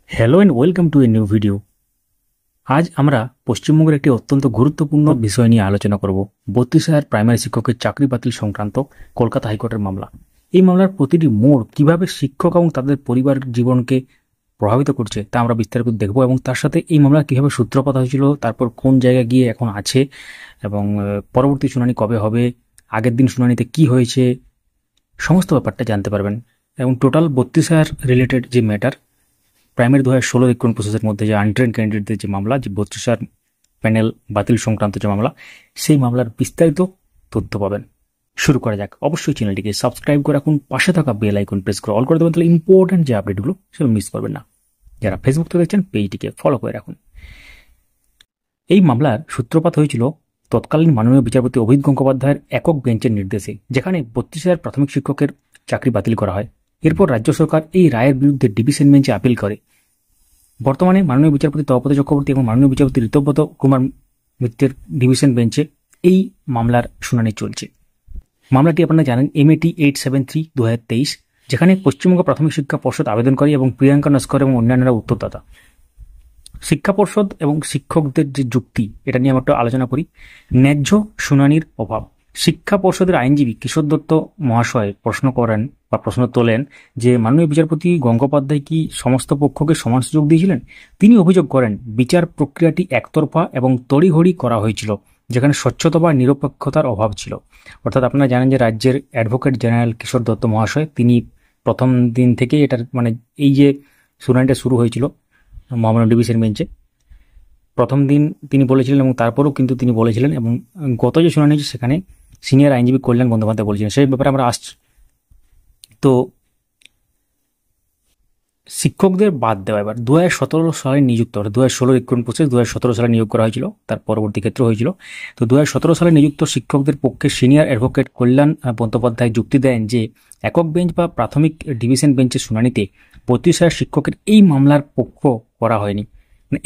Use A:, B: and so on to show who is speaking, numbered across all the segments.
A: Hello and welcome to a new video. আজ আমরা পশ্চিমবঙ্গের একটি অত্যন্ত গুরুত্বপূর্ণ বিষয় নিয়ে আলোচনা করব। 32,000 প্রাইমারি শিক্ষকের চাকরি বাতিল সংক্রান্ত কলকাতা হাইকোর্টের মামলা। এই মামলার প্রতিটি মোড় কিভাবে শিক্ষক এবং তাদের পরিবার জীবনকে প্রভাবিত করছে তা আমরা বিস্তারিত দেখব, এবং তার সাথে এই মামলা কিভাবে সূত্রপাত হয়েছিল, তারপর কোন জায়গায় গিয়ে এখন আছে, এবং পরবর্তী শুনানি কবে হবে, আগের দিন শুনানিতে কি হয়েছে, সমস্ত ব্যাপারটা জানতে পারবেন। এবং টোটাল 32,000 রিলেটেড যে ম্যাটার, প্রাইমারি 2016 রিক্রুটমেন্ট প্রসেসের মধ্যে যে আনট্রেন্ড ক্যান্ডিডেটদের যে মামলা, যে 32,000 প্যানেল বাতিল সংক্রান্ত যে মামলা, সেই মামলার বিস্তারিত তথ্য পাবেন। শুরু করা যাক। অবশ্যই চ্যানেলটিকে সাবস্ক্রাইব করে রাখুন, পাশে থাকা বেল আইকন প্রেস করে অল করে দেবেন, তাহলে ইম্পর্টেন্ট যে আপডেটগুলো সেগুলো মিস করবেন না। যারা ফেসবুক থেকে দেখছেন পেজটিকে ফলো করে রাখুন। এই মামলার সূত্রপাত হয়েছিল তৎকালীন মাননীয় বিচারপতি অভিজিৎ গঙ্গোপাধ্যায়ের একক বেঞ্চের নির্দেশে, যেখানে 32,000 প্রাথমিক শিক্ষকের চাকরি বাতিল করা হয়। এরপর রাজ্য সরকার এই রায়ের বিরুদ্ধে ডিভিশন বেঞ্চে আপিল করে। বর্তমানে মাননীয় বিচারপতি তপব্রত চক্রবর্তী এবং মাননীয় বিচারপতি ঋতব্রত কুমার মিত্রের ডিভিশন বেঞ্চে এই মামলার শুনানি চলছে। মামলাটি আপনারা জানেন MAT 873/2023, যেখানে পশ্চিমবঙ্গ প্রাথমিক শিক্ষা পর্ষদ আবেদন করে এবং প্রিয়াঙ্কা নস্কর এবং অন্যান্যরা উত্তরদাতা। শিক্ষা পর্ষদ এবং শিক্ষকদের যে যুক্তি, এটা নিয়ে আমরা একটু আলোচনা করি। ন্যায্য শুনানির অভাব। শিক্ষা পর্ষদের আইনজীবী কিশোর দত্ত মহাশয় প্রশ্ন তোলেন যে মাননীয় বিচারপতি গঙ্গোপাধ্যায় কি সমস্ত পক্ষকে সমান সুযোগ দিয়েছিলেন। তিনি অভিযোগ করেন বিচার প্রক্রিয়াটি একতরফা এবং তড়িঘড়ি করা হয়েছিল, যেখানে স্বচ্ছতা বা নিরপেক্ষতার অভাব ছিল। অর্থাৎ আপনারা জানেন যে রাজ্যের অ্যাডভোকেট জেনারেল কিশোর দত্ত মহাশয়, তিনি প্রথম দিন থেকেই এটার এই যে শুনানিটা শুরু হয়েছিল মহামান্য ডিভিশন বেঞ্চে, প্রথম দিন তিনি বলেছিলেন এবং তারপরেও কিন্তু তিনি বলেছিলেন, এবং গত যে শুনানি হয়েছে সেখানে সিনিয়র আইনজীবী কল্যাণ বন্দ্যোপাধ্যায় বলেছিলেন। সেই ব্যাপারে আমরা আসছি। তো শিক্ষকদের বাদ দেওয়া এবার 2017 সালে নিযুক্ত, 2016 রিক্রুটমেন্ট প্রসেস 2017 সালে নিয়োগ করা হয়েছিল, তার পরবর্তী ক্ষেত্র হয়েছিল। তো 2017 সালে নিযুক্ত শিক্ষকদের পক্ষে সিনিয়র অ্যাডভোকেট কল্যাণ বন্দ্যোপাধ্যায় যুক্তি দেন যে একক বেঞ্চ বা প্রাথমিক ডিভিশন বেঞ্চের শুনানিতে 32,000 শিক্ষকের এই মামলার পক্ষ করা হয়নি।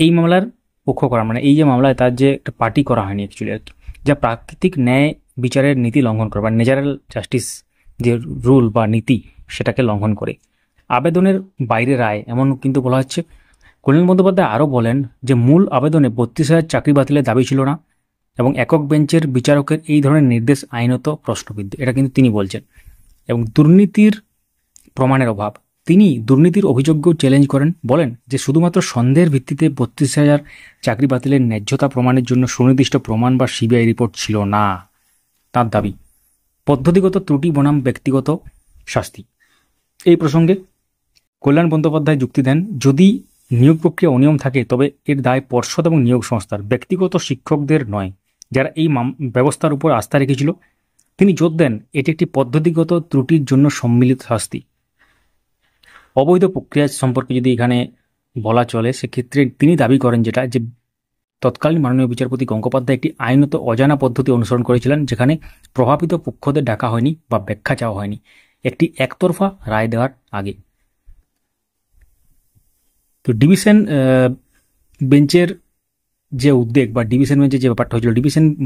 A: এই মামলার পক্ষ করা এই যে মামলায় তার যে একটা পার্টি করা হয়নি অ্যাকচুয়ালি আর কি, যা প্রাকৃতিক ন্যায় বিচারের নীতি লঙ্ঘন করে বা ন্যাচারাল জাস্টিস যে রুল বা নীতি, সেটাকে লঙ্ঘন করে। আবেদনের বাইরে রায় এমন কিন্তু বলা হচ্ছে। কল্যাণ বন্দ্যোপাধ্যায় আরও বলেন যে মূল আবেদনে 32,000 চাকরি বাতিলের দাবি ছিল না, এবং একক বেঞ্চের বিচারকের এই ধরনের নির্দেশ আইনত প্রশ্নবিদ্ধ, এটা কিন্তু তিনি বলছেন। এবং দুর্নীতির প্রমাণের অভাব। তিনি দুর্নীতির অভিযোগকেও চ্যালেঞ্জ করেন, বলেন যে শুধুমাত্র সন্দেহের ভিত্তিতে 32,000 চাকরি বাতিলের ন্যায্যতা প্রমাণের জন্য সুনির্দিষ্ট প্রমাণ বা সিবিআই রিপোর্ট ছিল না। তার দাবি পদ্ধতিগত ত্রুটি বনাম ব্যক্তিগত শাস্তি। এই প্রসঙ্গে কল্যাণ বন্দ্যোপাধ্যায় যুক্তি দেন, যদি নিয়োগ প্রক্রিয়া অনিয়ম থাকে তবে এর দায় পর্ষদ এবং নিয়োগ সংস্থার, ব্যক্তিগত শিক্ষকদের নয়, যারা এই ব্যবস্থার উপর আস্থা রেখেছিল। তিনি জোর দেন এটি একটি পদ্ধতিগত ত্রুটির জন্য সম্মিলিত শাস্তি। অবৈধ প্রক্রিয়া সম্পর্কে যদি এখানে বলা চলে, সেক্ষেত্রে তিনি দাবি করেন যেটা, যে তৎকালীন মাননীয় বিচারপতি গঙ্গোপাধ্যায় একটি আইনত অজানা পদ্ধতি অনুসরণ করেছিলেন, যেখানে প্রভাবিত পক্ষদের ডাকা হয়নি বা ব্যাখ্যা চাওয়া হয়নি একটি একতরফা রায় দেওয়ার আগে। তো ডিভিশন বেঞ্চের যে উদ্বেগ বা ডিভিশন বেঞ্চের যে ব্যাপারটা হয়েছিল,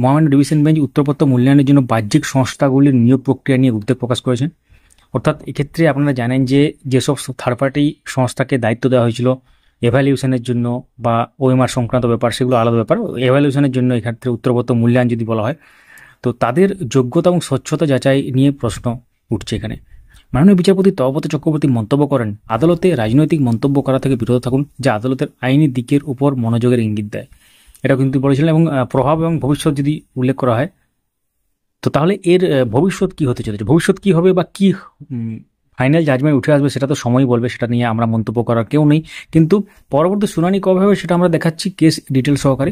A: মহামান্য ডিভিশন বেঞ্চ উত্তরপত্র মূল্যায়নের জন্য বাহ্যিক সংস্থাগুলির নিয়োগ প্রক্রিয়া নিয়ে উদ্বেগ প্রকাশ করেছেন। অর্থাৎ এক্ষেত্রে আপনারা জানেন যে যেসব থার্ড পার্টি সংস্থাকে দায়িত্ব দেওয়া হয়েছিল এভ্যালুয়েশনের জন্য বা OMR সংক্রান্ত ব্যাপার, সেগুলো আলাদা ব্যাপার। এভ্যালুয়েশনের জন্য এক্ষেত্রে উত্তরপত্র মূল্যায়ন যদি বলা হয়, তো তাদের যোগ্যতা এবং স্বচ্ছতা যাচাই নিয়ে প্রশ্ন উঠছে এখানে। মাননীয় বিচারপতি তপব্রত চক্রবর্তী মন্তব্য করেন, আদালতে রাজনৈতিক মন্তব্য করা থেকে বিরত থাকুন, যা আদালতের আইনি দিকের উপর মনোযোগের ইঙ্গিত দেয়। এটা কিন্তু বলেছিলেন। এবং প্রভাব এবং ভবিষ্যৎ যদি উল্লেখ করা হয়, তো তাহলে এর ভবিষ্যৎ কি হতে চলেছে, ভবিষ্যৎ কি হবে বা কি ফাইনাল জাজমেন্ট উঠে আসবে, সেটা তো সময় বলবে, সেটা নিয়ে আমরা মন্তব্য করার কেউ নেই। কিন্তু পরবর্তী শুনানি কবে হবে সেটা আমরা দেখাচ্ছি কেস ডিটেল সহকারে।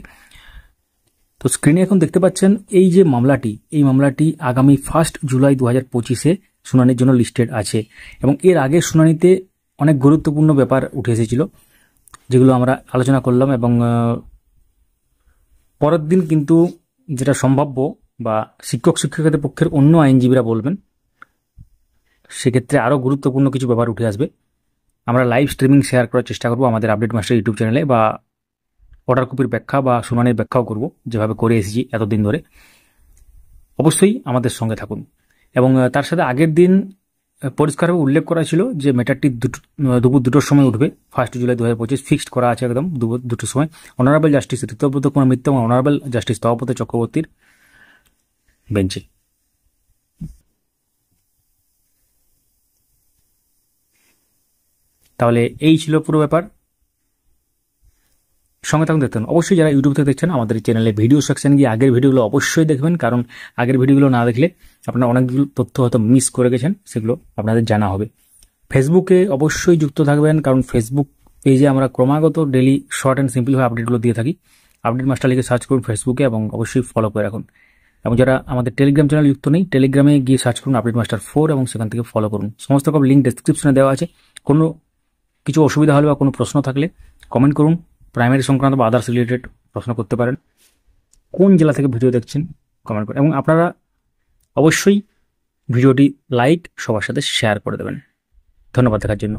A: তো স্ক্রিনে এখন দেখতে পাচ্ছেন এই যে মামলাটি, এই মামলাটি আগামী 1 জুলাই 2025 শুনানির জন্য লিস্টেড আছে। এবং এর আগের শুনানিতে অনেক গুরুত্বপূর্ণ ব্যাপার উঠে এসেছিল, যেগুলো আমরা আলোচনা করলাম। এবং পরের দিন কিন্তু যেটা সম্ভাব্য বা শিক্ষকদের পক্ষের অন্য আইনজীবীরা বলবেন, সেক্ষেত্রে আরও গুরুত্বপূর্ণ কিছু ব্যাপার উঠে আসবে। আমরা লাইভ স্ট্রিমিং শেয়ার করার চেষ্টা করব আমাদের আপডেট মাস্টার ইউটিউব চ্যানেলে, বা অর্ডার কপির ব্যাখ্যা বা শুনানির ব্যাখ্যাও করব, যেভাবে করে এসেছি এতদিন ধরে। অবশ্যই আমাদের সঙ্গে থাকুন। এবং তার সাথে আগের দিন পরিষ্কারভাবে উল্লেখ করা ছিল যে ম্যাটারটি দুপুর 2টোর সময় উঠবে। 1 জুলাই 2025 ফিক্সড করা আছে একদম দুপুর 2টোর সময়। অনারেবল জাস্টিস ঋতব্রত কুমার মিত্র এবং অনারেবল জাস্টিস তপব্রত চক্রবর্তীর বেঞ্চে। তাহলে এই ছিল পুরো ব্যাপার। সঙ্গে থাকুন, দেখতেন। অবশ্যই যারা ইউটিউব থেকে দেখছেন আমাদের চ্যানেলে ভিডিও সেকশন গিয়ে আগের ভিডিওগুলো অবশ্যই দেখবেন, কারণ আগের ভিডিওগুলো না দেখলে আপনারা অনেকগুলো তথ্য হয়তো মিস করে গেছেন, সেগুলো আপনাদের জানা হবে। ফেসবুকে অবশ্যই যুক্ত থাকবেন, কারণ ফেসবুক পেজে আমরা ক্রমাগত ডেলি শর্ট অ্যান্ড সিম্পলভাবে আপডেটগুলো দিয়ে থাকি। আপডেট মাস্টার লিখে সার্চ করুন ফেসবুকে এবং অবশ্যই ফলো করে রাখুন। এবং যারা আমাদের টেলিগ্রাম চ্যানেল যুক্ত নেই, টেলিগ্রামে গিয়ে সার্চ করুন আপডেট মাস্টার 4 এবং সেখান থেকে ফলো করুন। সমস্ত রকম লিঙ্ক ডেসক্রিপশনে দেওয়া আছে। কোনো কিছু অসুবিধা হলে বা কোনো প্রশ্ন থাকলে কমেন্ট করুন। প্রাইমারি সংক্রান্ত বা আদার্স রিলেটেড প্রশ্ন করতে পারেন। কোন জেলা থেকে ভিডিও দেখছেন কমেন্ট করুন, এবং আপনারা অবশ্যই ভিডিওটি লাইক সবার সাথে শেয়ার করে দেবেন। ধন্যবাদ দেখার জন্য।